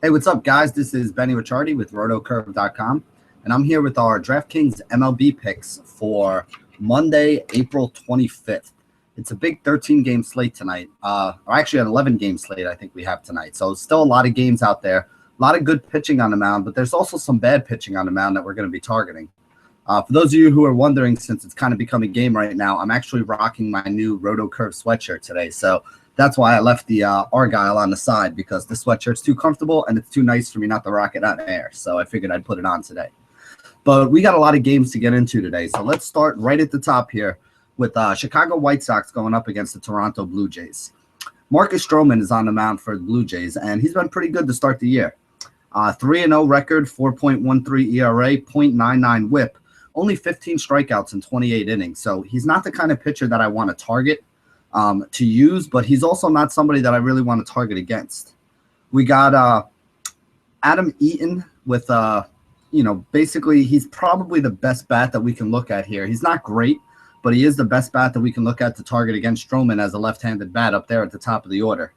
Hey, what's up, guys? This is Benny Ricciardi with rotocurve.com, and I'm here with our DraftKings MLB picks for Monday, April 25th. It's a big 13-game slate tonight, or actually an 11-game slate I think we have tonight. So still a lot of games out there, a lot of good pitching on the mound, but there's also some bad pitching on the mound that we're going to be targeting. For those of you who are wondering, since it's kind of become a game right now, I'm actually rocking my new RotoCurve sweatshirt today. So that's why I left the Argyle on the side, because the sweatshirt's too comfortable and it's too nice for me not to rock it on air. So I figured I'd put it on today. But we got a lot of games to get into today. So let's start right at the top here with Chicago White Sox going up against the Toronto Blue Jays. Marcus Stroman is on the mound for the Blue Jays, and he's been pretty good to start the year. 3-0 record, 4.13 ERA, 0.99 whip, only 15 strikeouts in 28 innings. So he's not the kind of pitcher that I want to target to use, but he's also not somebody that I really want to target against. We got Adam Eaton with, basically he's probably the best bat that we can look at here. He's not great, but he is the best bat that we can look at to target against Stroman as a left-handed bat up there at the top of the order.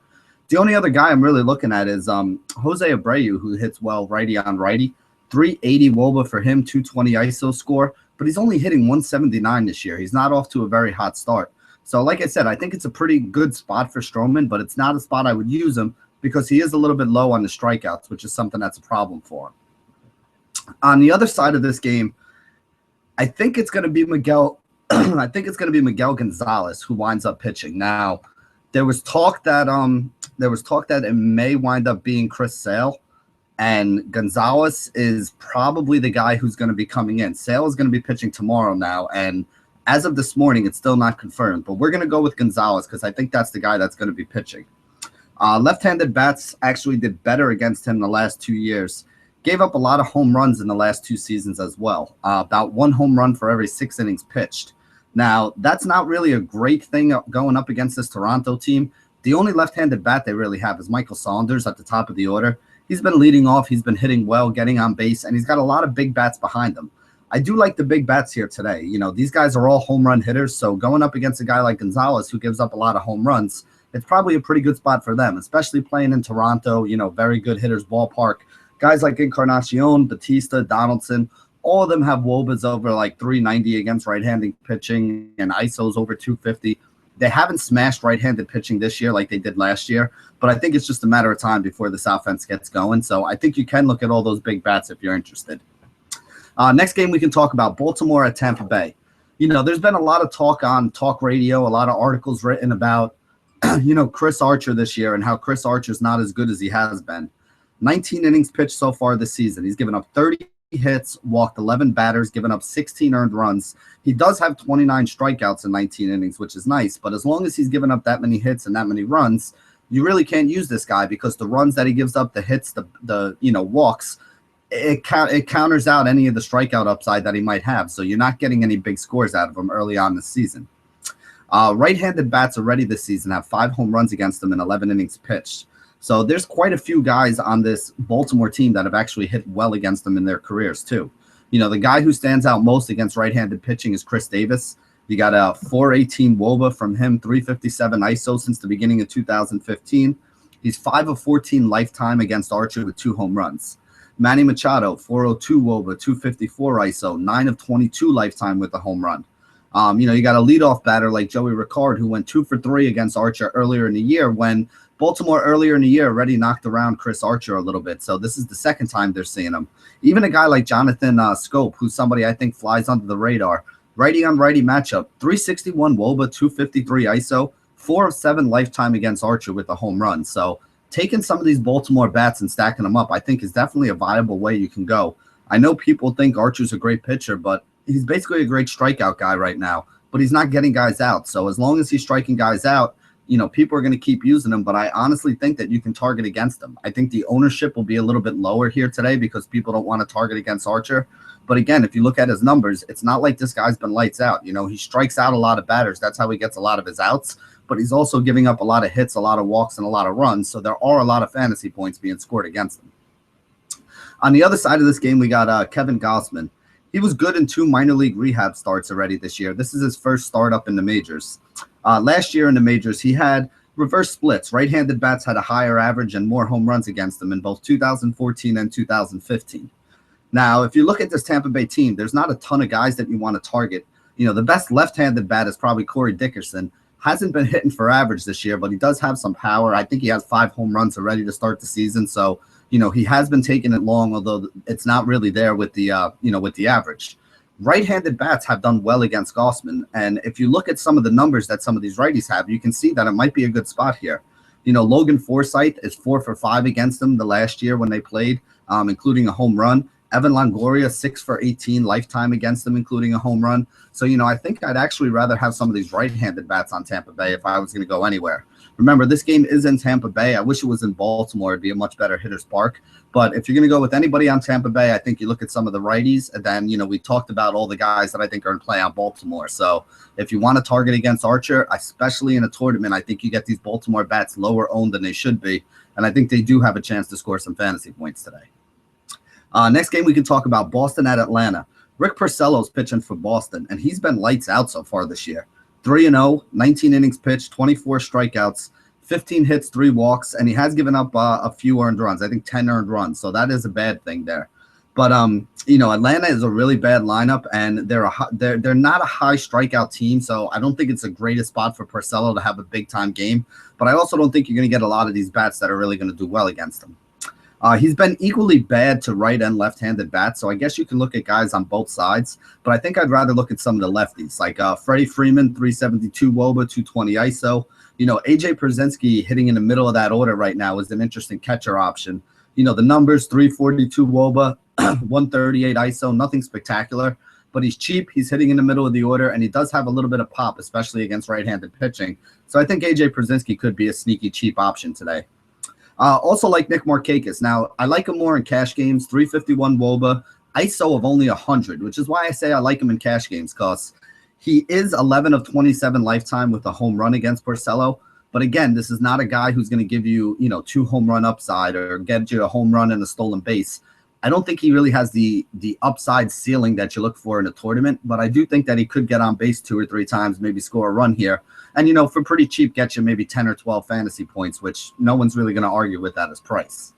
The only other guy I'm really looking at is Jose Abreu, who hits well righty on righty. 380 WOBA for him, 220 ISO score, but he's only hitting 179 this year. He's not off to a very hot start. So like I said, I think it's a pretty good spot for Stroman, but it's not a spot I would use him because he is a little bit low on the strikeouts, which is something that's a problem for him. On the other side of this game, I think it's going to be Miguel. I think it's going to be Miguel Gonzalez who winds up pitching. Now, there was talk that it may wind up being Chris Sale, and Gonzalez is probably the guy who's going to be coming in. Sale is going to be pitching tomorrow now, and as of this morning, it's still not confirmed. But we're going to go with Gonzalez because I think that's the guy that's going to be pitching. Left-handed bats actually did better against him the last 2 years. Gave up a lot of home runs in the last 2 seasons as well. About 1 home run for every 6 innings pitched. Now, that's not really a great thing going up against this Toronto team. The only left-handed bat they really have is Michael Saunders at the top of the order. He's been leading off. He's been hitting well, getting on base, and he's got a lot of big bats behind him. I do like the big bats here today. You know, these guys are all home run hitters, so going up against a guy like Gonzalez who gives up a lot of home runs, it's probably a pretty good spot for them, especially playing in Toronto, very good hitters ballpark. Guys like Encarnacion, Batista, Donaldson, all of them have WOBAs over like 390 against right-handed pitching and ISOs over 250. They haven't smashed right-handed pitching this year like they did last year, but I think it's just a matter of time before this offense gets going. So I think you can look at all those big bats if you're interested. Next game we can talk about Baltimore at Tampa Bay. There's been a lot of talk on talk radio, a lot of articles written about, Chris Archer this year and how Chris Archer's not as good as he has been. 19 innings pitched so far this season. He's given up 30 hits, walked 11 batters, given up 16 earned runs. He does have 29 strikeouts in 19 innings, which is nice. But as long as he's given up that many hits and that many runs, you really can't use this guy because the runs that he gives up, the hits, the walks, it counters out any of the strikeout upside that he might have. So you're not getting any big scores out of him early on this season. Right-handed bats already this season have 5 home runs against them in 11 innings pitched. So there's quite a few guys on this Baltimore team that have actually hit well against them in their careers too. The guy who stands out most against right-handed pitching is Chris Davis. You got a 418 WOBA from him, 357 ISO since the beginning of 2015. He's 5 of 14 lifetime against Archer with 2 home runs. Manny Machado, 402 WOBA, 254 ISO, 9 of 22 lifetime with a home run. You got a leadoff batter like Joey Ricard who went 2 for 3 against Archer earlier in the year when Baltimore earlier in the year already knocked around Chris Archer a little bit. So this is the second time they're seeing him. Even a guy like Jonathan Scope, who's somebody I think flies under the radar. Righty on righty matchup, 361 WOBA, 253 ISO, 4 of 7 lifetime against Archer with a home run. So taking some of these Baltimore bats and stacking them up, I think is definitely a viable way you can go. I know people think Archer's a great pitcher, but he's basically a great strikeout guy right now, but he's not getting guys out. So as long as he's striking guys out, people are going to keep using him, but I honestly think that you can target against him. I think the ownership will be a little bit lower here today because people don't want to target against Archer. But again, if you look at his numbers, it's not like this guy's been lights out. He strikes out a lot of batters. That's how he gets a lot of his outs, but he's also giving up a lot of hits, a lot of walks, and a lot of runs. So there are a lot of fantasy points being scored against him. On the other side of this game, we got Kevin Gausman. He was good in 2 minor league rehab starts already this year. This is his first start up in the majors. Last year in the majors, he had reverse splits. Right-handed bats had a higher average and more home runs against them in both 2014 and 2015. Now, if you look at this Tampa Bay team, there's not a ton of guys that you want to target. The best left-handed bat is probably Corey Dickerson. Hasn't been hitting for average this year, but he does have some power. I think he has 5 home runs already to start the season. So, he has been taking it long, although it's not really there with the, with the average. Right-handed bats have done well against Gossman. And if you look at some of the numbers that some of these righties have, you can see that it might be a good spot here. Logan Forsythe is 4 for 5 against them the last year when they played, including a home run. Evan Longoria, 6 for 18 lifetime against them, including a home run. So, I think I'd actually rather have some of these right-handed bats on Tampa Bay if I was going to go anywhere. Remember, this game is in Tampa Bay. I wish it was in Baltimore. It'd be a much better hitter's park. But if you're going to go with anybody on Tampa Bay, I think you look at some of the righties. And then, we talked about all the guys that I think are in play on Baltimore. So if you want to target against Archer, especially in a tournament, I think you get these Baltimore bats lower owned than they should be. And I think they do have a chance to score some fantasy points today. Next game, we can talk about Boston at Atlanta. Rick Porcello's pitching for Boston, and he's been lights out so far this year. 3-0, 19 innings pitched, 24 strikeouts, 15 hits, 3 walks, and he has given up a few earned runs. I think 10 earned runs, so that is a bad thing there. But Atlanta is a really bad lineup, and they're not a high strikeout team, so I don't think it's the greatest spot for Porcello to have a big time game. But I also don't think you're going to get a lot of these bats that are really going to do well against them. He's been equally bad to right and left-handed bats, so I guess you can look at guys on both sides. But I think I'd rather look at some of the lefties, like Freddie Freeman, 372 WOBA, 220 ISO. AJ Pierzynski hitting in the middle of that order right now is an interesting catcher option. The numbers, 342 WOBA, 138 ISO, nothing spectacular. But he's cheap, he's hitting in the middle of the order, and he does have a little bit of pop, especially against right-handed pitching. So I think AJ Pierzynski could be a sneaky cheap option today. Also like Nick Markakis. Now, I like him more in cash games, 351 WOBA, ISO of only 100, which is why I say I like him in cash games, because he is 11 of 27 lifetime with a home run against Porcello. But again, this is not a guy who's going to give you, 2 home run upside or get you a home run and a stolen base. I don't think he really has the upside ceiling that you look for in a tournament, but I do think that he could get on base 2 or 3 times, maybe score a run here. And, for pretty cheap, get you maybe 10 or 12 fantasy points, which no one's really going to argue with that as price.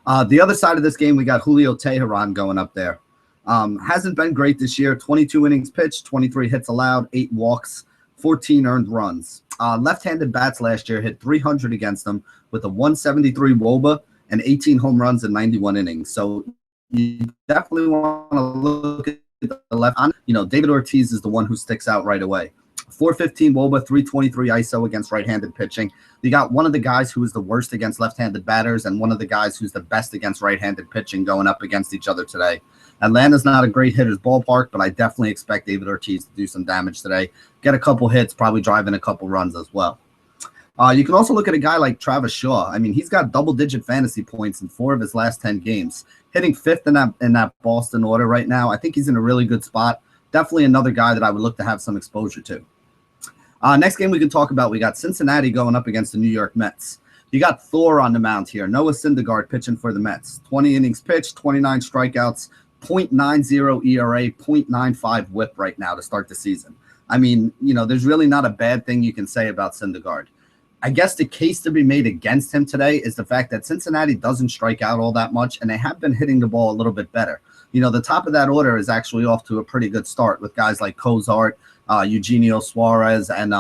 The other side of this game, we got Julio Teheran going up there. Hasn't been great this year. 22 innings pitched, 23 hits allowed, 8 walks, 14 earned runs. Left-handed bats last year hit 300 against them with a 173 WOBA and 18 home runs in 91 innings. So you definitely want to look at the left. David Ortiz is the one who sticks out right away. 415 WOBA, 323 ISO against right-handed pitching. You got one of the guys who is the worst against left-handed batters and one of the guys who's the best against right-handed pitching going up against each other today. Atlanta's not a great hitter's ballpark, but I definitely expect David Ortiz to do some damage today. Get a couple hits, probably drive in a couple runs as well. You can also look at a guy like Travis Shaw. I mean, he's got double-digit fantasy points in 4 of his last 10 games. Hitting 5th in that Boston order right now. I think he's in a really good spot. Definitely another guy that I would look to have some exposure to. Next game we can talk about, we got Cincinnati going up against the New York Mets. You got Thor on the mound here. Noah Syndergaard pitching for the Mets. 20 innings pitched, 29 strikeouts, 0.90 ERA, 0.95 whip right now to start the season. I mean, there's really not a bad thing you can say about Syndergaard. I guess the case to be made against him today is the fact that Cincinnati doesn't strike out all that much, and they have been hitting the ball a little bit better. The top of that order is actually off to a pretty good start with guys like Cozart, Eugenio Suarez, and,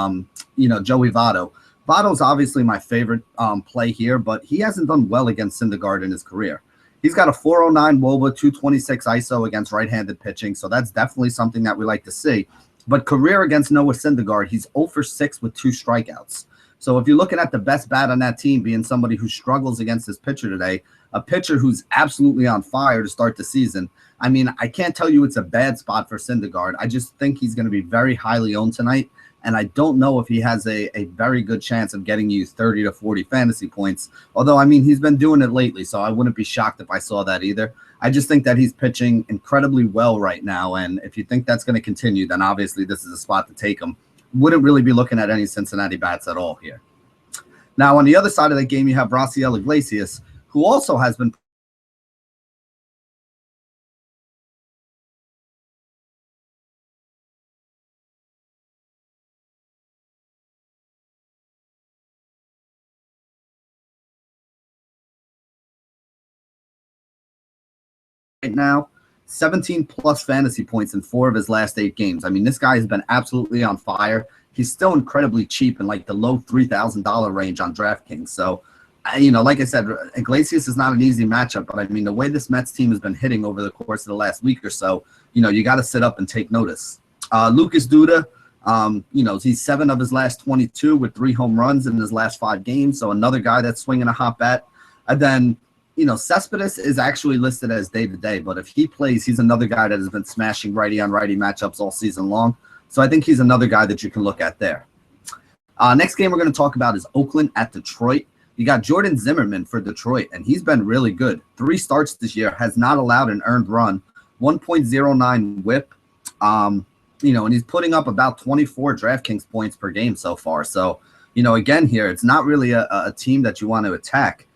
Joey Votto. Votto's obviously my favorite play here, but he hasn't done well against Syndergaard in his career. He's got a 409 WOBA, 226 ISO against right-handed pitching, so that's definitely something that we like to see. But career against Noah Syndergaard, he's 0 for 6 with 2 strikeouts. So if you're looking at the best bat on that team being somebody who struggles against this pitcher today, a pitcher who's absolutely on fire to start the season, I mean, I can't tell you it's a bad spot for Syndergaard. I just think he's going to be very highly owned tonight, and I don't know if he has a very good chance of getting you 30 to 40 fantasy points. Although, I mean, he's been doing it lately, so I wouldn't be shocked if I saw that either. I just think that he's pitching incredibly well right now, and if you think that's going to continue, then obviously this is a spot to take him. Wouldn't really be looking at any Cincinnati bats at all here. Now, on the other side of the game, you have Raciel Iglesias, who also has been now, 17 plus fantasy points in 4 of his last 8 games. I mean, this guy has been absolutely on fire. He's still incredibly cheap in like the low $3,000 range on DraftKings. So, like I said, Iglesias is not an easy matchup, but I mean, the way this Mets team has been hitting over the course of the last week or so, you got to sit up and take notice. Lucas Duda, he's 7 of his last 22 with 3 home runs in his last 5 games. So another guy that's swinging a hot bat. And then, Cespedes is actually listed as day-to-day, but if he plays, he's another guy that has been smashing righty-on-righty matchups all season long. So I think he's another guy that you can look at there. Next game we're going to talk about is Oakland at Detroit. You got Jordan Zimmerman for Detroit, and he's been really good. 3 starts this year, has not allowed an earned run, 1.09 whip, and he's putting up about 24 DraftKings points per game so far. So, again here, it's not really a team that you want to attack.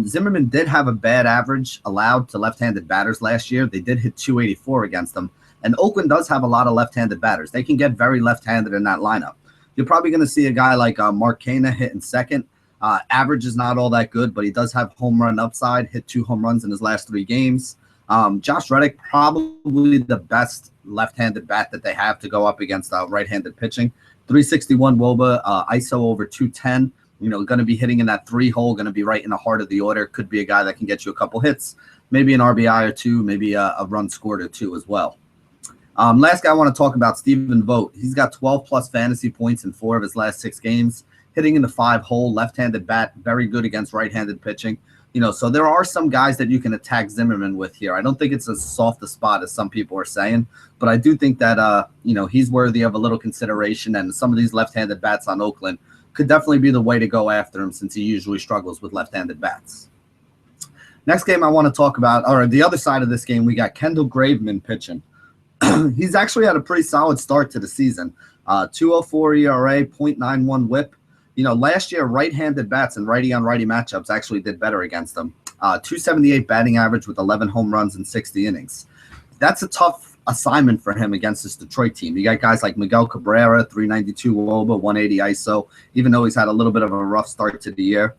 Zimmerman did have a bad average allowed to left-handed batters last year. They did hit 284 against them. And Oakland does have a lot of left-handed batters. They can get very left-handed in that lineup. You're probably going to see a guy like Mark Canha hit in second. Average is not all that good, but he does have home run upside, hit 2 home runs in his last 3 games. Josh Reddick, probably the best left-handed bat that they have to go up against right-handed pitching. 361 WOBA, ISO over 210. Going to be hitting in that 3 hole, going to be right in the heart of the order. Could be a guy that can get you a couple hits, maybe an RBI or 2, maybe a run scored or 2 as well. Last guy I want to talk about, Stephen Vogt. He's got 12 plus fantasy points in 4 of his last 6 games, hitting in the 5 hole, left-handed bat, very good against right-handed pitching. So there are some guys that you can attack Zimmerman with here. I don't think it's as soft a spot as some people are saying, but I do think that, he's worthy of a little consideration, and some of these left-handed bats on Oakland could definitely be the way to go after him since he usually struggles with left-handed bats. Next game I want to talk about, or the other side of this game, we got Kendall Graveman pitching. He's actually had a pretty solid start to the season. 2.04 ERA, 0.91 whip. Last year, right-handed bats and righty-on-righty matchups actually did better against them. 278 batting average with 11 home runs in 60 innings. That's a tough assignment for him against this Detroit team. You got guys like Miguel Cabrera, 392 WOBA, 180 ISO, even though he's had a little bit of a rough start to the year.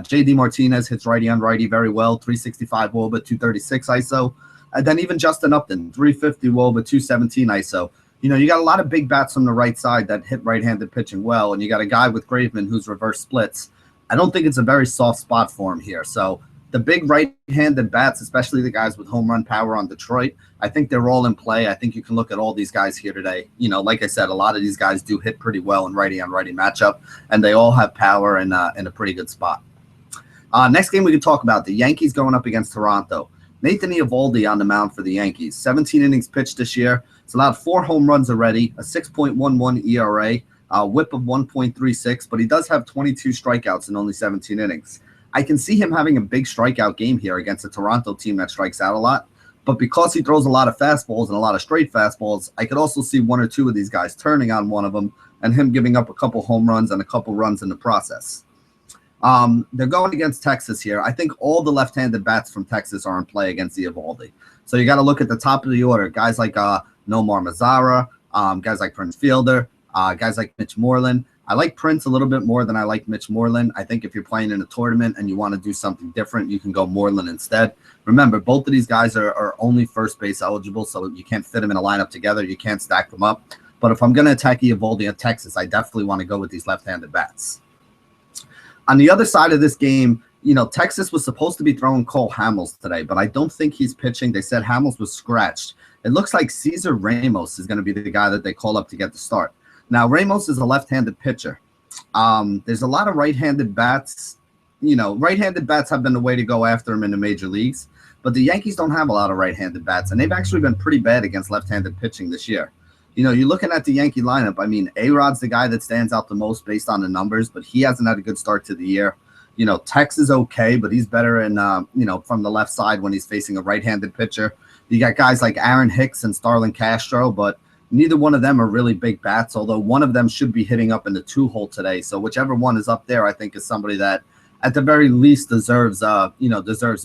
J.D. Martinez hits righty-on-righty very well, 365 WOBA, 236 ISO. And then even Justin Upton, 350 WOBA, 217 ISO. You got a lot of big bats from the right side that hit right-handed pitching well, and you got a guy with Graveman who's reverse splits. I don't think it's a very soft spot for him here. So the big right-handed bats, especially the guys with home run power on Detroit, I think they're all in play. I think you can look at all these guys here today. Like I said, a lot of these guys do hit pretty well in righty-on-righty matchup, and they all have power and in a pretty good spot. Next game we can talk about, the Yankees going up against Toronto. Nathan Eovaldi on the mound for the Yankees. 17 innings pitched this year. It's allowed 4 home runs already, a 6.11 ERA, a whip of 1.36, but he does have 22 strikeouts in only 17 innings. I can see him having a big strikeout game here against a Toronto team that strikes out a lot, but because he throws a lot of fastballs and a lot of straight fastballs, I could also see 1 or 2 of these guys turning on one of them and him giving up a couple home runs and a couple runs in the process. They're going against Texas here. I think all the left-handed bats from Texas are in play against Eovaldi. So you got to look at the top of the order. Guys like Nomar Mazara, guys like Prince Fielder, guys like Mitch Moreland. I like Prince a little bit more than I like Mitch Moreland. I think if you're playing in a tournament and you want to do something different, you can go Moreland instead. Remember, both of these guys are only first base eligible, so you can't fit them in a lineup together. You can't stack them up. But if I'm going to attack Eovaldi at Texas, I definitely want to go with these left-handed bats. On the other side of this game, Texas was supposed to be throwing Cole Hamels today, but I don't think he's pitching. They said Hamels was scratched. It looks like Cesar Ramos is going to be the guy that they call up to get the start. Now, Ramos is a left-handed pitcher. There's a lot of right-handed bats. Right-handed bats have been the way to go after him in the major leagues, but the Yankees don't have a lot of right-handed bats, and they've actually been pretty bad against left-handed pitching this year. You're looking at the Yankee lineup. I mean, A-Rod's the guy that stands out the most based on the numbers, but he hasn't had a good start to the year. Tex is okay, but he's better in, from the left side when he's facing a right-handed pitcher. You got guys like Aaron Hicks and Starlin Castro, but neither one of them are really big bats, although one of them should be hitting up in the 2-hole today. So whichever one is up there, I think is somebody that at the very least deserves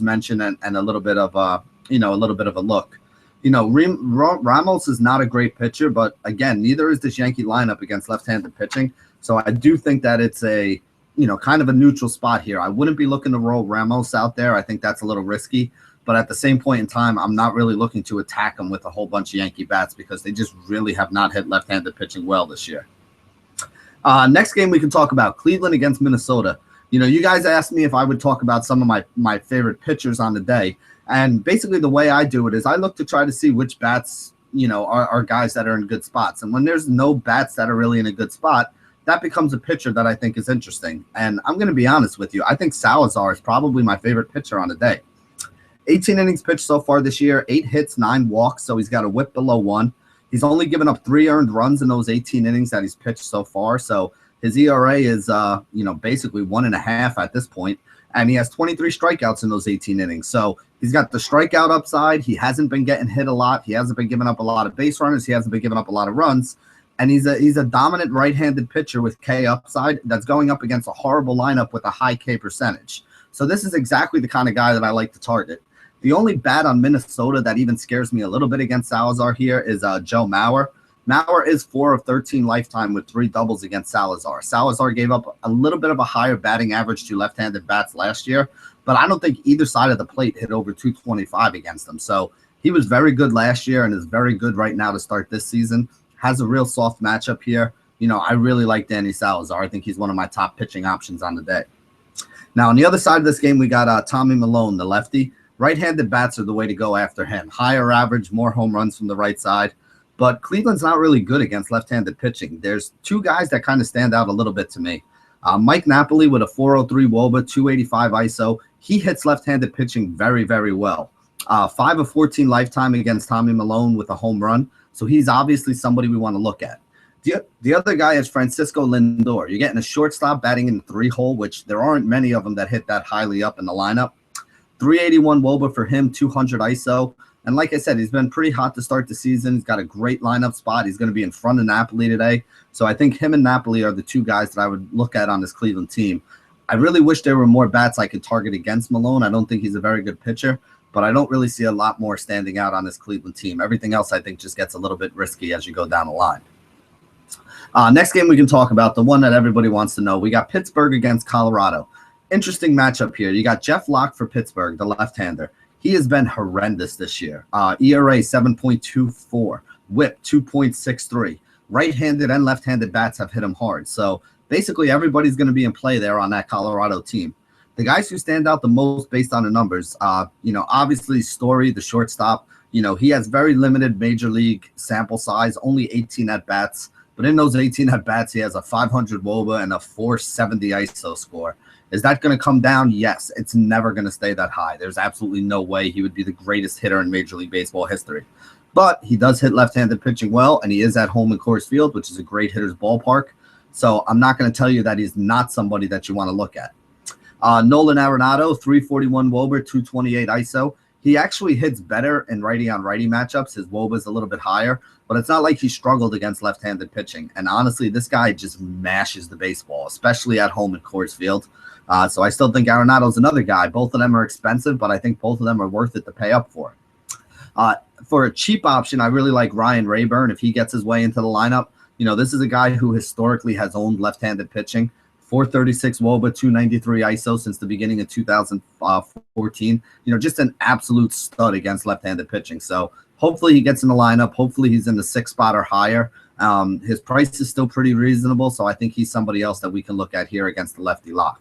mention and a little bit of a look. Ramos is not a great pitcher, but again, neither is this Yankee lineup against left-handed pitching. So I do think that it's a, kind of a neutral spot here. I wouldn't be looking to roll Ramos out there. I think that's a little risky. But at the same point in time, I'm not really looking to attack him with a whole bunch of Yankee bats because they just really have not hit left-handed pitching well this year. Next game we can talk about, Cleveland against Minnesota. You guys asked me if I would talk about some of my favorite pitchers on the day. And basically the way I do it is I look to try to see which bats, are guys that are in good spots. And when there's no bats that are really in a good spot, that becomes a pitcher that I think is interesting. And I'm going to be honest with you. I think Salazar is probably my favorite pitcher on the day. 18 innings pitched so far this year, 8 hits, 9 walks. So he's got a whip below 1. He's only given up 3 earned runs in those 18 innings that he's pitched so far. So his ERA is, basically 1.5 at this point. And he has 23 strikeouts in those 18 innings. So he's got the strikeout upside. He hasn't been getting hit a lot. He hasn't been giving up a lot of base runners. He hasn't been giving up a lot of runs. And he's a dominant right-handed pitcher with K upside that's going up against a horrible lineup with a high K percentage. So this is exactly the kind of guy that I like to target. The only bat on Minnesota that even scares me a little bit against Salazar here is Joe Mauer. Mauer is 4 of 13 lifetime with 3 doubles against Salazar. Salazar gave up a little bit of a higher batting average to left-handed bats last year, but I don't think either side of the plate hit over 225 against him. So he was very good last year and is very good right now to start this season. Has a real soft matchup here. I really like Danny Salazar. I think he's one of my top pitching options on the day. Now, on the other side of this game, we got Tommy Milone, the lefty. Right-handed bats are the way to go after him. Higher average, more home runs from the right side. But Cleveland's not really good against left-handed pitching. There's 2 guys that kind of stand out a little bit to me. Mike Napoli with a 403 WOBA, 285 ISO. He hits left-handed pitching very, very well. 5 of 14 lifetime against Tommy Milone with a home run. So he's obviously somebody we want to look at. The other guy is Francisco Lindor. You're getting a shortstop batting in the 3-hole, which there aren't many of them that hit that highly up in the lineup. 381 WOBA for him, 200 ISO. And like I said, he's been pretty hot to start the season. He's got a great lineup spot. He's going to be in front of Napoli today. So I think him and Napoli are the 2 guys that I would look at on this Cleveland team. I really wish there were more bats I could target against Milone. I don't think he's a very good pitcher, but I don't really see a lot more standing out on this Cleveland team. Everything else I think just gets a little bit risky as you go down the line. Next game we can talk about, the one that everybody wants to know. We got Pittsburgh against Colorado. Interesting matchup here. You got Jeff Locke for Pittsburgh, the left-hander. He has been horrendous this year. ERA 7.24, whip 2.63. Right-handed and left-handed bats have hit him hard. So basically everybody's going to be in play there on that Colorado team. The guys who stand out the most based on the numbers, obviously Story, the shortstop, he has very limited major league sample size, only 18 at-bats. But in those 18 at-bats, he has a 500 WOBA and a 470 ISO score. Is that going to come down? Yes. It's never going to stay that high. There's absolutely no way he would be the greatest hitter in Major League Baseball history. But he does hit left-handed pitching well, and he is at home in Coors Field, which is a great hitter's ballpark. So I'm not going to tell you that he's not somebody that you want to look at. Nolan Arenado, 341 WOBA, 228 ISO. He actually hits better in righty-on-righty matchups. His WOBA is a little bit higher, but it's not like he struggled against left-handed pitching. And honestly, this guy just mashes the baseball, especially at home in Coors Field. So I still think Arenado's another guy. Both of them are expensive, but I think both of them are worth it to pay up for. For a cheap option, I really like Ryan Rayburn if he gets his way into the lineup. This is a guy who historically has owned left-handed pitching. 436 WOBA, 293 ISO since the beginning of 2014. Just an absolute stud against left-handed pitching. So hopefully he gets in the lineup. Hopefully he's in the 6th spot or higher. His price is still pretty reasonable, so I think he's somebody else that we can look at here against the lefty lock.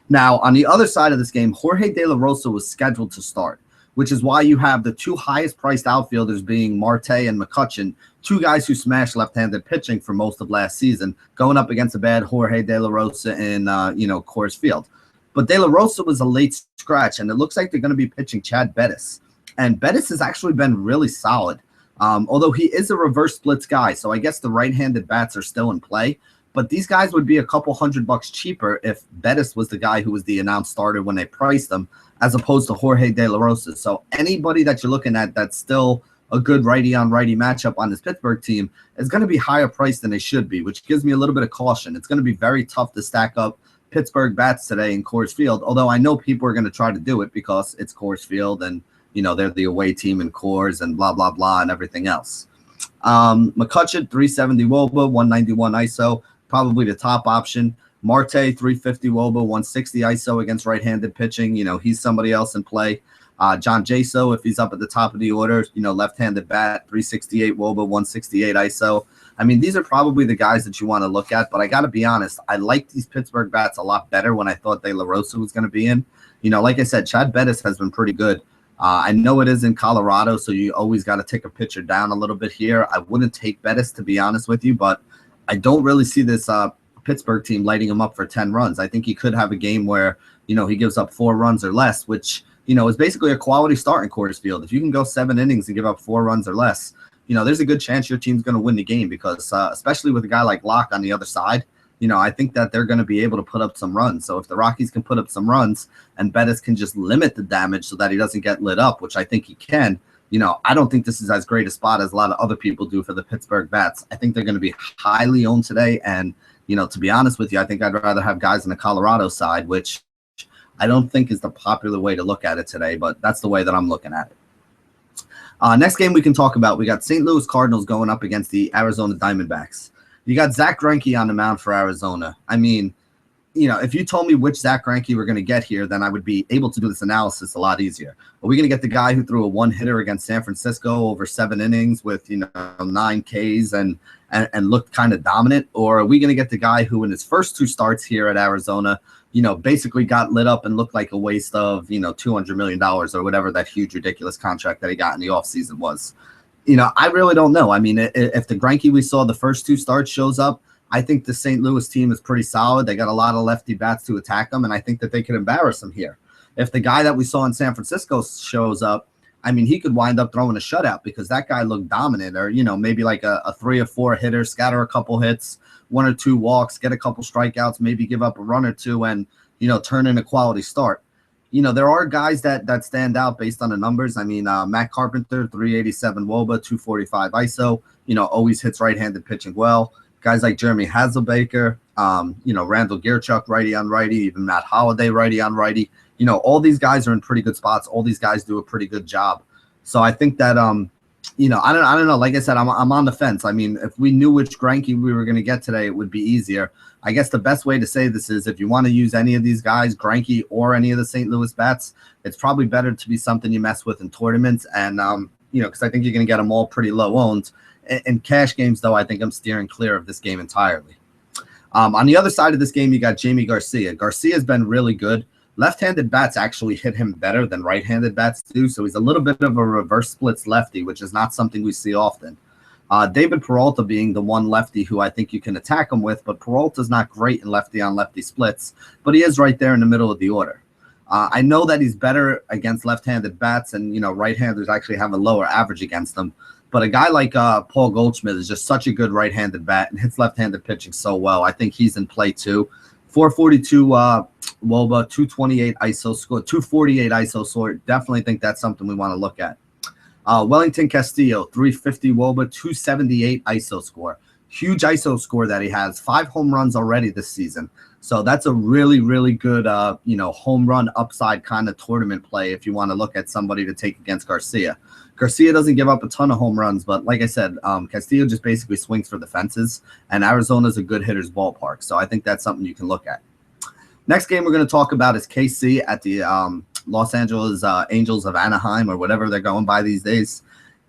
Now, on the other side of this game, Jorge De La Rosa was scheduled to start, which is why you have the 2 highest-priced outfielders being Marte and McCutchen, 2 guys who smashed left-handed pitching for most of last season, going up against a bad Jorge De La Rosa in, Coors Field. But De La Rosa was a late scratch, and it looks like they're going to be pitching Chad Bettis. And Bettis has actually been really solid, although he is a reverse splits guy, so I guess the right-handed bats are still in play. But these guys would be a couple $100 cheaper if Bettis was the guy who was the announced starter when they priced him, as opposed to Jorge De La Rosa. So anybody that you're looking at that's still a good righty-on-righty matchup on this Pittsburgh team is going to be higher priced than they should be, which gives me a little bit of caution. It's going to be very tough to stack up Pittsburgh bats today in Coors Field, although I know people are going to try to do it because it's Coors Field and, they're the away team in Coors and blah, blah, blah, and everything else. McCutchen, 370 WOBA, 191 ISO. Probably the top option. Marte, 350 WOBA, 160 ISO against right-handed pitching. He's somebody else in play. John Jaso, if he's up at the top of the order, left-handed bat, 368 WOBA, 168 ISO. I mean, these are probably the guys that you want to look at, but I got to be honest, I like these Pittsburgh bats a lot better when I thought De La Rosa was going to be in. Like I said, Chad Bettis has been pretty good. I know it is in Colorado, so you always got to take a pitcher down a little bit here. I wouldn't take Bettis, to be honest with you, but I don't really see this Pittsburgh team lighting him up for 10 runs. I think he could have a game where, he gives up 4 runs or less, which, is basically a quality start in Coors Field. If you can go 7 innings and give up 4 runs or less, there's a good chance your team's going to win the game because especially with a guy like Locke on the other side, I think that they're going to be able to put up some runs. So if the Rockies can put up some runs and Bettis can just limit the damage so that he doesn't get lit up, which I think he can, I don't think this is as great a spot as a lot of other people do for the Pittsburgh bats. I think they're going to be highly owned today. And, to be honest with you, I think I'd rather have guys on the Colorado side, which I don't think is the popular way to look at it today, but that's the way that I'm looking at it. Next game we can talk about, we got St. Louis Cardinals going up against the Arizona Diamondbacks. You got Zach Greinke on the mound for Arizona. I mean, if you told me which Zach Greinke we're going to get here, then I would be able to do this analysis a lot easier. Are we going to get the guy who threw a 1-hitter against San Francisco over 7 innings with, 9 Ks and looked kind of dominant? Or are we going to get the guy who in his first 2 starts here at Arizona, basically got lit up and looked like a waste of, $200 million or whatever that huge, ridiculous contract that he got in the offseason was? I really don't know. I mean, if the Greinke we saw the first 2 starts shows up, I think the St. Louis team is pretty solid. They got a lot of lefty bats to attack them, and I think that they could embarrass them here. If the guy that we saw in San Francisco shows up, I mean, he could wind up throwing a shutout because that guy looked dominant, or, maybe like a 3 or 4 hitter, scatter a couple hits, 1 or 2 walks, get a couple strikeouts, maybe give up a run or 2 and, turn in a quality start. There are guys that stand out based on the numbers. I mean, Matt Carpenter, 387 WOBA, 245 ISO, always hits right-handed pitching well. Guys like Jeremy Hasselbaker, Randall Gierchuk, righty on righty, even Matt Holliday, righty on righty. All these guys are in pretty good spots. All these guys do a pretty good job. So I think that, I don't know. Like I said, I'm on the fence. I mean, if we knew which Greinke we were going to get today, it would be easier. I guess the best way to say this is if you want to use any of these guys, Greinke or any of the St. Louis bats, it's probably better to be something you mess with in tournaments. And, because I think you're going to get them all pretty low owned. In cash games, though, I think I'm steering clear of this game entirely. On the other side of this game, you got Jamie Garcia. Garcia's been really good. Left-handed bats actually hit him better than right-handed bats do, so he's a little bit of a reverse splits lefty, which is not something we see often. David Peralta being the one lefty who I think you can attack him with, but Peralta's not great in lefty-on-lefty splits, but he is right there in the middle of the order. I know that he's better against left-handed bats, and right-handers actually have a lower average against them. But a guy like Paul Goldschmidt is just such a good right-handed bat and hits left-handed pitching so well. I think he's in play too. 442 WOBA, 228 ISO score, 248 ISO score. Definitely think that's something we want to look at. Wellington Castillo, 350 WOBA, 278 ISO score. Huge ISO score that he has. 5 home runs already this season. So that's a really, really good, home run upside kind of tournament play if you want to look at somebody to take against Garcia. Garcia doesn't give up a ton of home runs, but like I said, Castillo just basically swings for the fences, and Arizona's a good hitter's ballpark. So I think that's something you can look at. Next game we're going to talk about is KC at the Los Angeles Angels of Anaheim, or whatever they're going by these days.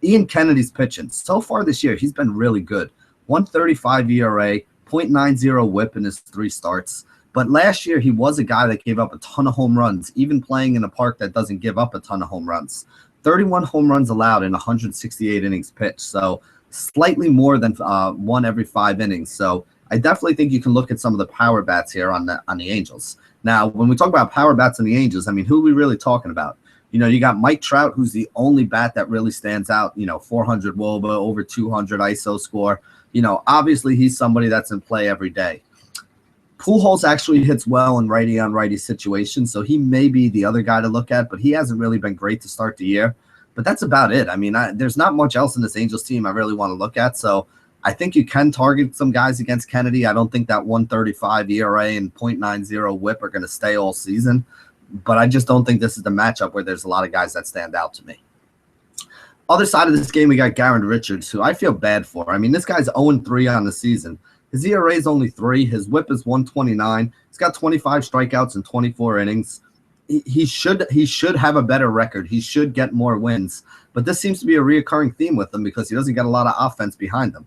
Ian Kennedy's pitching. So far this year, he's been really good. 1.35 ERA, 0.90 whip in his 3 starts. But last year, he was a guy that gave up a ton of home runs, even playing in a park that doesn't give up a ton of home runs. 31 home runs allowed in 168 innings pitched, so slightly more than 1 every 5 innings. So I definitely think you can look at some of the power bats here on the Angels. Now, when we talk about power bats on the Angels, I mean, who are we really talking about? You got Mike Trout, who's the only bat that really stands out, 400 WOBA, over 200 ISO score. Obviously he's somebody that's in play every day. Pujols actually hits well in righty-on-righty situations, so he may be the other guy to look at, but he hasn't really been great to start the year. But that's about it. I mean, there's not much else in this Angels team I really want to look at, so I think you can target some guys against Kennedy. I don't think that 1.35 ERA and 0.90 whip are going to stay all season, but I just don't think this is the matchup where there's a lot of guys that stand out to me. Other side of this game, we got Garrett Richards, who I feel bad for. I mean, this guy's 0-3 on the season. His ERA is only 3. His whip is 129. He's got 25 strikeouts in 24 innings. he should have a better record. He should get more wins. But this seems to be a reoccurring theme with him because he doesn't get a lot of offense behind him.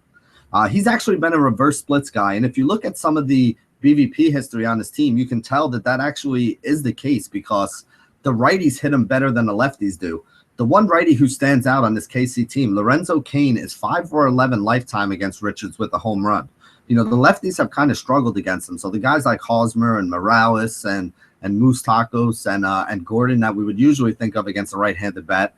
He's actually been a reverse splits guy, and if you look at some of the BVP history on his team, you can tell that actually is the case because the righties hit him better than the lefties do. The one righty who stands out on this KC team, Lorenzo Cain, is 5 for 11 lifetime against Richards with a home run. The lefties have kind of struggled against him. So the guys like Hosmer and Morales and Moose Tacos and Gordon that we would usually think of against a right-handed bat,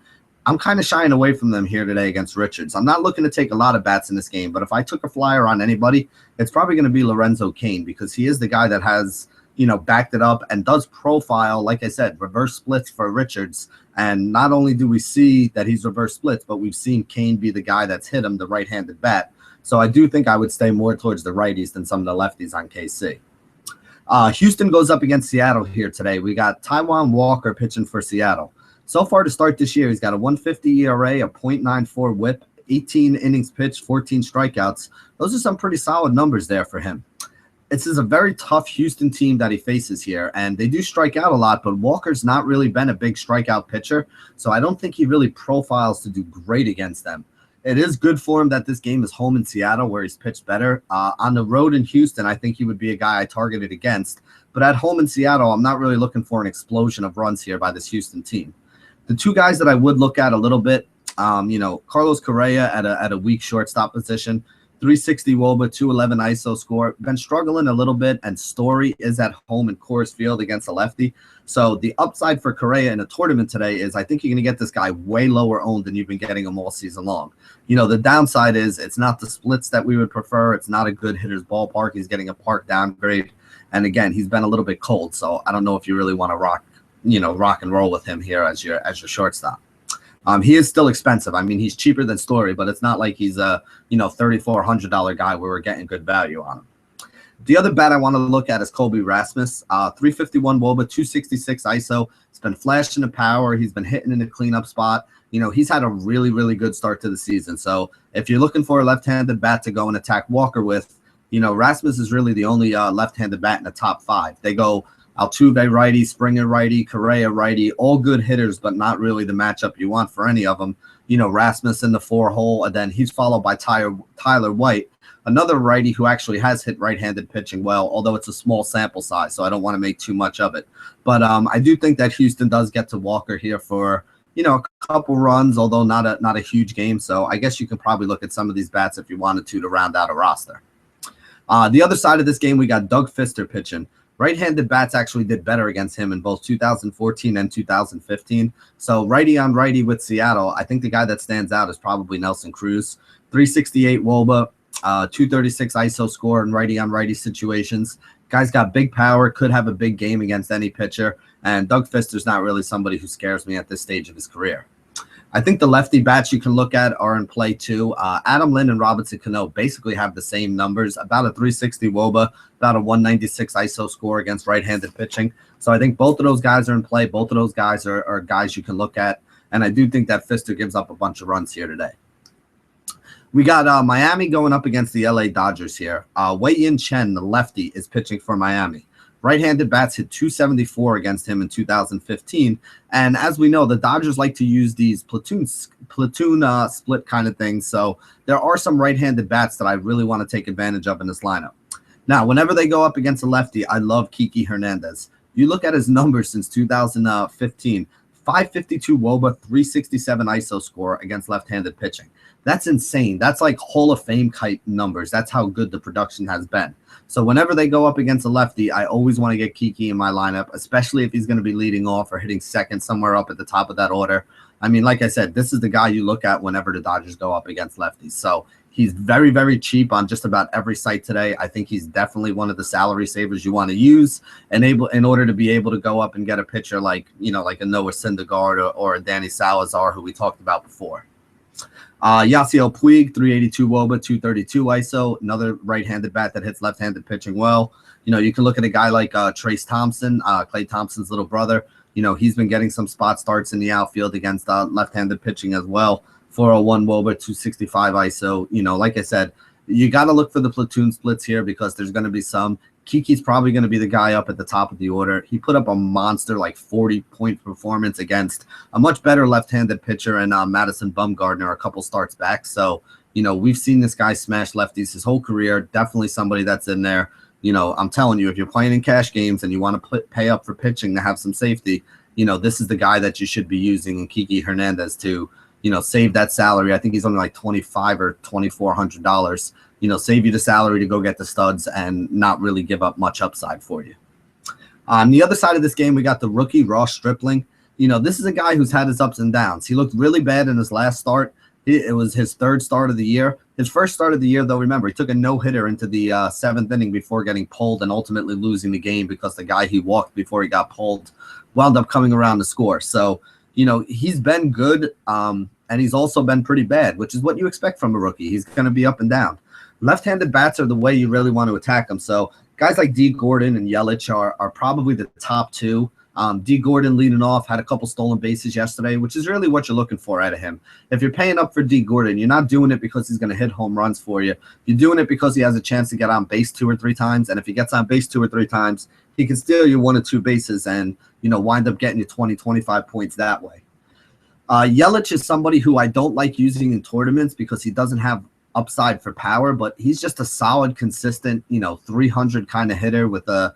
I'm kind of shying away from them here today against Richards. I'm not looking to take a lot of bats in this game, but if I took a flyer on anybody, it's probably going to be Lorenzo Cain because he is the guy that has, backed it up and does profile, like I said, reverse splits for Richards. And not only do we see that he's reverse splits, but we've seen Cain be the guy that's hit him, the right-handed bat. So I do think I would stay more towards the righties than some of the lefties on KC. Houston goes up against Seattle here today. We got Taijuan Walker pitching for Seattle. So far to start this year, he's got a 1.50 ERA, a .94 WHIP, 18 innings pitched, 14 strikeouts. Those are some pretty solid numbers there for him. This is a very tough Houston team that he faces here, and they do strike out a lot, but Walker's not really been a big strikeout pitcher, so I don't think he really profiles to do great against them. It is good for him that this game is home in Seattle where he's pitched better. On the road in Houston, I think he would be a guy I targeted against, but at home in Seattle, I'm not really looking for an explosion of runs here by this Houston team. The two guys that I would look at a little bit, Carlos Correa at a weak shortstop position, 360 WOBA, 211 ISO score. Been struggling a little bit, and Story is at home in Coors Field against a lefty. So the upside for Correa in a tournament today is I think you're going to get this guy way lower owned than you've been getting him all season long. The downside is it's not the splits that we would prefer. It's not a good hitter's ballpark. He's getting a park downgrade. And again, he's been a little bit cold. So I don't know if you really want to rock and roll with him here as your shortstop. He is still expensive. I mean, he's cheaper than Story, but it's not like he's a $3,400 guy where we're getting good value on him. The other bat I want to look at is Colby Rasmus, 351 WOBA, 266 ISO. He's been flashing the power. He's been hitting in the cleanup spot. He's had a really, really good start to the season. So if you're looking for a left-handed bat to go and attack Walker with, Rasmus is really the only left-handed bat in the top 5. They go Altuve righty, Springer righty, Correa righty, all good hitters, but not really the matchup you want for any of them. Rasmus in the 4-hole, and then he's followed by Tyler White, another righty who actually has hit right-handed pitching well, although it's a small sample size, so I don't want to make too much of it. But I do think that Houston does get to Walker here for, a couple runs, although not a huge game. So I guess you can probably look at some of these bats if you wanted to round out a roster. The other side of this game, we got Doug Fister pitching. Right-handed bats actually did better against him in both 2014 and 2015. So righty on righty with Seattle, I think the guy that stands out is probably Nelson Cruz. 368 WOBA, 236 ISO score in righty on righty situations. Guy's got big power, could have a big game against any pitcher. And Doug Fister's not really somebody who scares me at this stage of his career. I think the lefty bats you can look at are in play too. Adam Lynn and Robinson Cano basically have the same numbers, about a 360 WOBA, about a 196 ISO score against right-handed pitching. So I think both of those guys are in play. Both of those guys are guys you can look at. And I do think that Fister gives up a bunch of runs here today. We got Miami going up against the LA Dodgers here. Wei-Yin Chen, the lefty, is pitching for Miami. Right-handed bats hit 274 against him in 2015. And as we know, the Dodgers like to use these platoon split kind of things. So there are some right-handed bats that I really want to take advantage of in this lineup. Now, whenever they go up against a lefty, I love Kiki Hernandez. You look at his numbers since 2015, 552 WOBA, 367 ISO score against left-handed pitching. That's insane. That's like Hall of Fame type numbers. That's how good the production has been. So whenever they go up against a lefty, I always want to get Kiki in my lineup, especially if he's going to be leading off or hitting second somewhere up at the top of that order. I mean, like I said, this is the guy you look at whenever the Dodgers go up against lefties. So he's very, very cheap on just about every site today. I think he's definitely one of the salary savers you want to use in order to be able to go up and get a pitcher like a Noah Syndergaard or a Danny Salazar, who we talked about before. Yasiel Puig, 382 WOBA, 232 ISO, another right-handed bat that hits left-handed pitching well. You can look at a guy like Trace Thompson, Klay Thompson's little brother. He's been getting some spot starts in the outfield against left-handed pitching as well. 401 WOBA, 265 ISO. Like I said, You got to look for the platoon splits here because there's going to be some. Kiki's probably going to be the guy up at the top of the order. He put up a monster, like 40-point performance against a much better left-handed pitcher and Madison Bumgarner a couple starts back. So, we've seen this guy smash lefties his whole career. Definitely somebody that's in there. I'm telling you, if you're playing in cash games and you want to pay up for pitching to have some safety, this is the guy that you should be using in Kiki Hernandez to, save that salary. I think he's only like $2,500 or $2,400. Save you the salary to go get the studs and not really give up much upside for you. On the other side of this game, we got the rookie Ross Stripling. This is a guy who's had his ups and downs. He looked really bad in his last start. It was his third start of the year. His first start of the year, though, remember, he took a no-hitter into the seventh inning before getting pulled and ultimately losing the game because the guy he walked before he got pulled wound up coming around to score. So, he's been good, and he's also been pretty bad, which is what you expect from a rookie. He's going to be up and down. Left-handed bats are the way you really want to attack them. So guys like D. Gordon and Yelich are probably the top two. D. Gordon leading off, had a couple stolen bases yesterday, which is really what you're looking for out of him. If you're paying up for D. Gordon, you're not doing it because he's going to hit home runs for you. You're doing it because he has a chance to get on base 2 or 3 times. And if he gets on base 2 or 3 times, he can steal you 1 or 2 bases and, wind up getting you 20, 25 points that way. Yelich is somebody who I don't like using in tournaments because he doesn't have upside for power, but he's just a solid, consistent, 300 kind of hitter with a,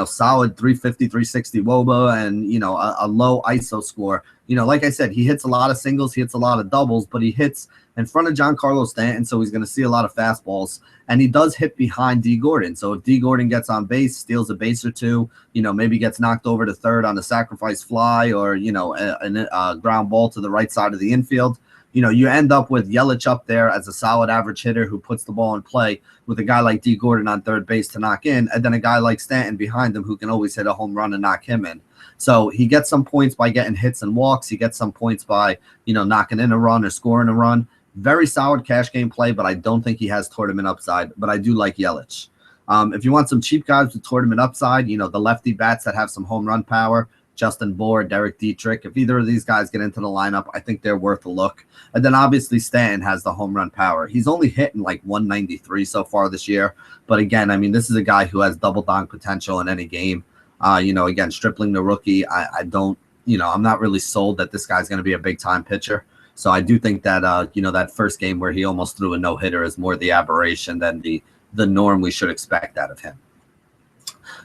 solid 350, 360 WOBA and, a low ISO score. Like I said, he hits a lot of singles, he hits a lot of doubles, but he hits in front of Giancarlo Stanton, so he's going to see a lot of fastballs, and he does hit behind D. Gordon. So if D. Gordon gets on base, steals a base or two, maybe gets knocked over to third on a sacrifice fly or, a ground ball to the right side of the infield, you end up with Yelich up there as a solid average hitter who puts the ball in play with a guy like D. Gordon on third base to knock in, and then a guy like Stanton behind him who can always hit a home run and knock him in. So he gets some points by getting hits and walks. He gets some points by, knocking in a run or scoring a run. Very solid cash game play, but I don't think he has tournament upside. But I do like Yelich. If you want some cheap guys with tournament upside, the lefty bats that have some home run power, Justin Bohr, Derek Dietrich. If either of these guys get into the lineup, I think they're worth a look. And then obviously Stanton has the home run power. He's only hitting like 193 so far this year. But again, I mean, this is a guy who has double donk potential in any game. Again, Stripling the rookie, I don't, I'm not really sold that this guy's going to be a big time pitcher. So I do think that, that first game where he almost threw a no-hitter is more the aberration than the norm we should expect out of him.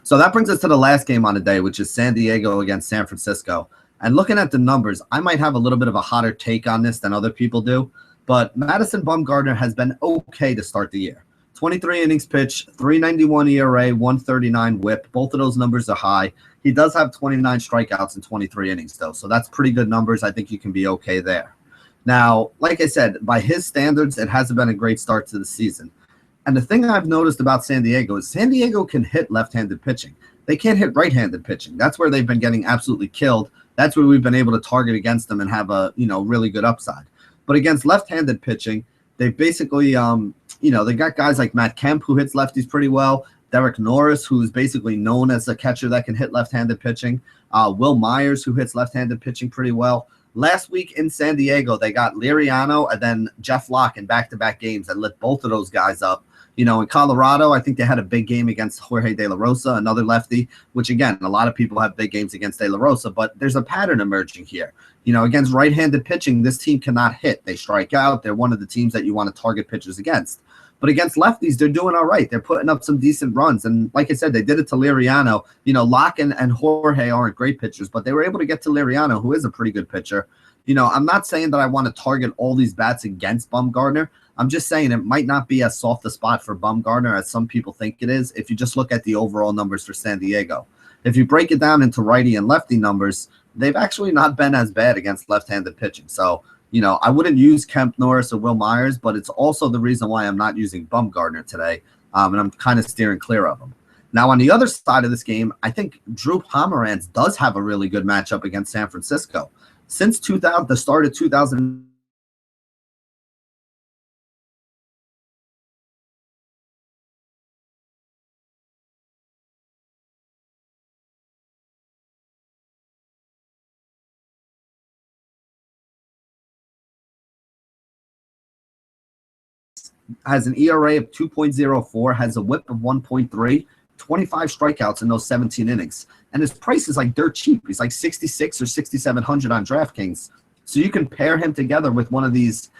So that brings us to the last game on the day, which is San Diego against San Francisco. And looking at the numbers, I might have a little bit of a hotter take on this than other people do. But Madison Bumgarner has been okay to start the year. 23 innings pitched, 391 ERA, 139 whip. Both of those numbers are high. He does have 29 strikeouts in 23 innings, though. So that's pretty good numbers. I think you can be okay there. Now, like I said, by his standards, it hasn't been a great start to the season. And the thing I've noticed about San Diego is San Diego can hit left-handed pitching. They can't hit right-handed pitching. That's where they've been getting absolutely killed. That's where we've been able to target against them and have a, really good upside. But against left-handed pitching, they've basically, they got guys like Matt Kemp who hits lefties pretty well. Derek Norris, who's basically known as a catcher that can hit left-handed pitching. Will Myers, who hits left-handed pitching pretty well. Last week in San Diego, they got Liriano and then Jeff Locke in back-to-back games and lit both of those guys up. In Colorado, I think they had a big game against Jorge De La Rosa, another lefty, which, again, a lot of people have big games against De La Rosa, but there's a pattern emerging here. Against right-handed pitching, this team cannot hit. They strike out. They're one of the teams that you want to target pitchers against. But against lefties, they're doing all right. They're putting up some decent runs. And like I said, they did it to Liriano. Locke and Jorge aren't great pitchers, but they were able to get to Liriano, who is a pretty good pitcher. I'm not saying that I want to target all these bats against Bumgarner. I'm just saying it might not be as soft a spot for Bumgarner as some people think it is if you just look at the overall numbers for San Diego. If you break it down into righty and lefty numbers, they've actually not been as bad against left-handed pitching. So, I wouldn't use Kemp, Norris, or Will Myers, but it's also the reason why I'm not using Bumgarner today, and I'm kind of steering clear of him. Now, on the other side of this game, I think Drew Pomeranz does have a really good matchup against San Francisco. Since the start of 2000. has an ERA of 2.04, has a whip of 1.3, 25 strikeouts in those 17 innings. And his price is like dirt cheap. He's like 66 or 6,700 on DraftKings. So you can pair him together with one of these,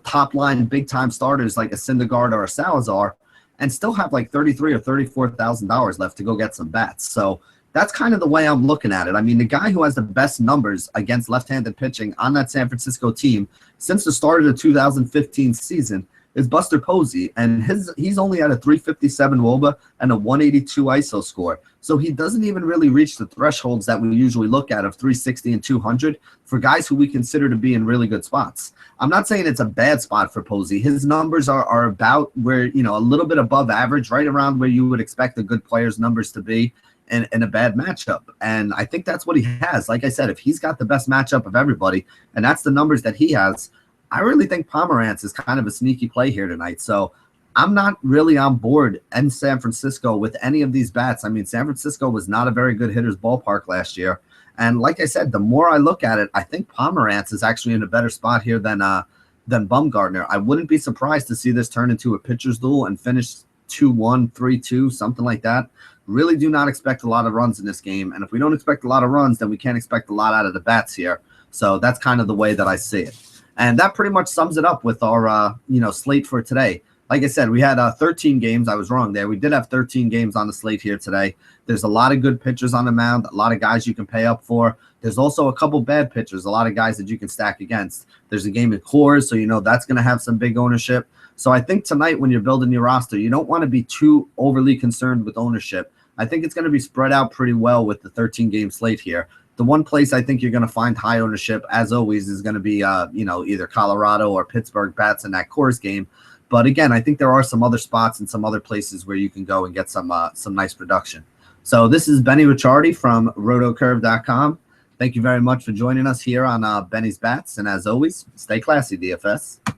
top line big time starters like a Syndergaard or a Salazar, and still have like $33,000 or $34,000 left to go get some bats. So that's kind of the way I'm looking at it. I mean, the guy who has the best numbers against left-handed pitching on that San Francisco team since the start of the 2015 season is Buster Posey, and he's only at a 357 WOBA and a 182 ISO score. So he doesn't even really reach the thresholds that we usually look at of 360 and 200 for guys who we consider to be in really good spots. I'm not saying it's a bad spot for Posey. His numbers are about where, a little bit above average, right around where you would expect a good player's numbers to be in a bad matchup. And I think that's what he has. Like I said, if he's got the best matchup of everybody, and that's the numbers that he has, I really think Pomerantz is kind of a sneaky play here tonight. So I'm not really on board in San Francisco with any of these bats. I mean, San Francisco was not a very good hitter's ballpark last year. And like I said, the more I look at it, I think Pomerantz is actually in a better spot here than Bumgarner. I wouldn't be surprised to see this turn into a pitcher's duel and finish 2-1, 3-2, something like that. Really do not expect a lot of runs in this game. And if we don't expect a lot of runs, then we can't expect a lot out of the bats here. So that's kind of the way that I see it. And that pretty much sums it up with our, slate for today. Like I said, we had 13 games. I was wrong there. We did have 13 games on the slate here today. There's a lot of good pitchers on the mound, a lot of guys you can pay up for. There's also a couple bad pitchers, a lot of guys that you can stack against. There's a game in Coors, so that's going to have some big ownership. So I think tonight when you're building your roster, you don't want to be too overly concerned with ownership. I think it's going to be spread out pretty well with the 13-game slate here. The one place I think you're going to find high ownership, as always, is going to be, either Colorado or Pittsburgh bats in that Coors game. But again, I think there are some other spots and some other places where you can go and get some nice production. So this is Benny Ricciardi from rotocurve.com. Thank you very much for joining us here on Benny's Bats. And as always, stay classy, DFS.